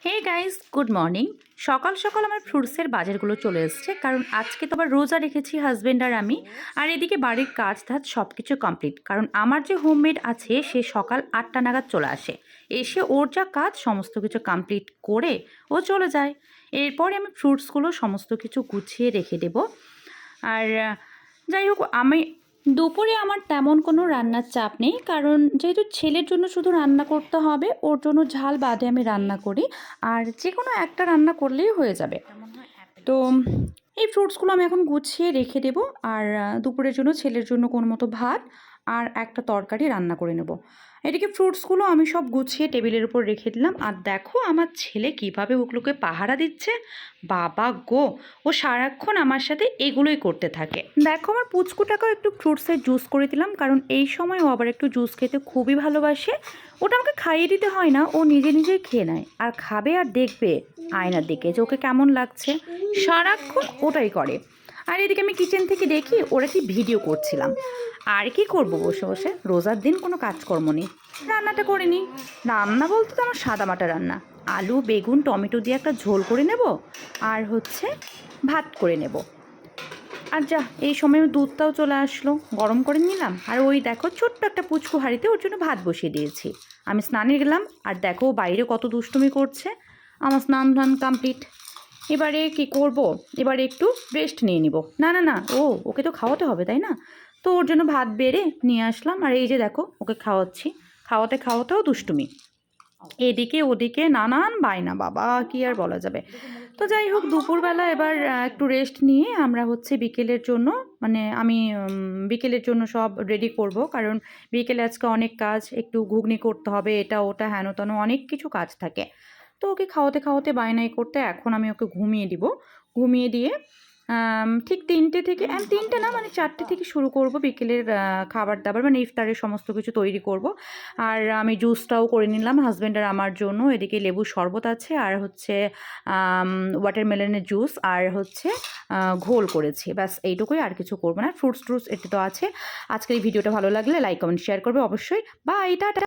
Hey guys, good morning. সকাল সকাল আমার ফ্রুটসের বাজারগুলো চলে এসছে, কারণ আজকে তো আবার রোজা রেখেছি হাজব্যান্ড আর আমি। আর এদিকে বাড়ির কাজ ধাজ সব কিছু কমপ্লিট, কারণ আমার যে হোমমেড আছে সে সকাল 8টা নাগাদ চলে আসে। এসে ওর যা কাজ সমস্ত কিছু কমপ্লিট করে ও চলে যায়। এরপরে আমি ফ্রুটসগুলো সমস্ত কিছু গুছিয়ে রেখে দেব। আর যাই হোক, আমি দুপুরে আমার তেমন কোনো রান্নার চাপ নেই, কারণ যেহেতু ছেলের জন্য শুধু রান্না করতে হবে, ওর জন্য ঝাল বাদে আমি রান্না করি। আর যে কোনো একটা রান্না করলেই হয়ে যাবে। তো এই ফ্রুটসগুলো আমি এখন গুছিয়ে রেখে দেব। আর দুপুরের জন্য ছেলের জন্য কোনো মতো ভাত আর একটা তরকারি রান্না করে নেব। এদিকে ফ্রুটসগুলো আমি সব গুছিয়ে টেবিলের উপর রেখে দিলাম। আর দেখো আমার ছেলে কিভাবে ওগুলোকে পাহারা দিচ্ছে। বাবা গো, ও সারাক্ষণ আমার সাথে এগুলোই করতে থাকে। দেখো আমার পুচকুটাকেও একটু ফ্রুটসের জুস করে দিলাম, কারণ এই সময় ও আবার একটু জুস খেতে খুবই ভালোবাসে। ওটা আমাকে খাইয়ে দিতে হয় না, ও নিজে নিজেই খেয়ে নেয় আর খাবে আর দেখবে আয়নার দিকে যে ওকে কেমন লাগছে। সারাক্ষণ ওটাই করে। আর এদিকে আমি কিচেন থেকে দেখি ওরা কি ভিডিও করছিলাম। আর কি করব, বসে বসে রোজার দিন কোনো কাজকর্ম নেই, রান্নাটা করে নিই। রান্না বলতে তো আমার সাদামাটা রান্না, আলু বেগুন টমেটো দিয়ে একটা ঝোল করে নেব আর হচ্ছে ভাত করে নেব। আর যা, এই সময় দুধটাও চলে আসলো, গরম করে নিলাম। আর ওই দেখো ছোট্ট একটা পুচকু হাঁড়িতে ওর জন্য ভাত বসিয়ে দিয়েছি। আমি স্নানে গেলাম, আর দেখো বাইরে কত দুষ্টুমি করছে। আমার স্নান ধান কমপ্লিট। এবারে কি করব, এবারে একটু রেস্ট নিয়ে নিব। না না না, ওকে তো খাওয়াতে হবে তাই না। তো ওর জন্য ভাত বেড়ে নিয়ে আসলাম, আর এই যে দেখো ওকে খাওয়াচ্ছি। খাওয়াতে খাওয়াতেও দুষ্টুমি, এদিকে ওদিকে নানান বায়না, বাবা কি আর বলা যাবে। তো যাই হোক, দুপুরবেলা এবার একটু রেস্ট নিয়ে আমরা হচ্ছে বিকেলের জন্য, মানে আমি বিকেলের জন্য সব রেডি করব, কারণ বিকেলে আজকে অনেক কাজ, একটু ঘুগনি করতে হবে, এটা ওটা হেন তেন অনেক কিছু কাজ থাকে। তো ওকে খাওয়াতে খাওয়াতে বায়নাই করতে এখন আমি ওকে ঘুমিয়ে দিব। ঘুমিয়ে দিয়ে ঠিক 3টে থেকে, 3টে না মানে 4টে থেকে শুরু করব বিকেলের খাবার দাবার, মানে ইফতারের সমস্ত কিছু তৈরি করব। আর আমি জুসটাও করে নিলাম হাজব্যান্ড আর আমার জন্য। এদিকে লেবুর শরবত আছে, আর হচ্ছে ওয়াটারমেলনের জুস, আর হচ্ছে ঘোল করেছি। ব্যাস এইটুকুই, আর কিছু করবো না। ফ্রুটস ট্রুটস এটা তো আছে। আজকের এই ভিডিওটা ভালো লাগলে লাইক কমেন্ট শেয়ার করবে অবশ্যই। Bye, tata.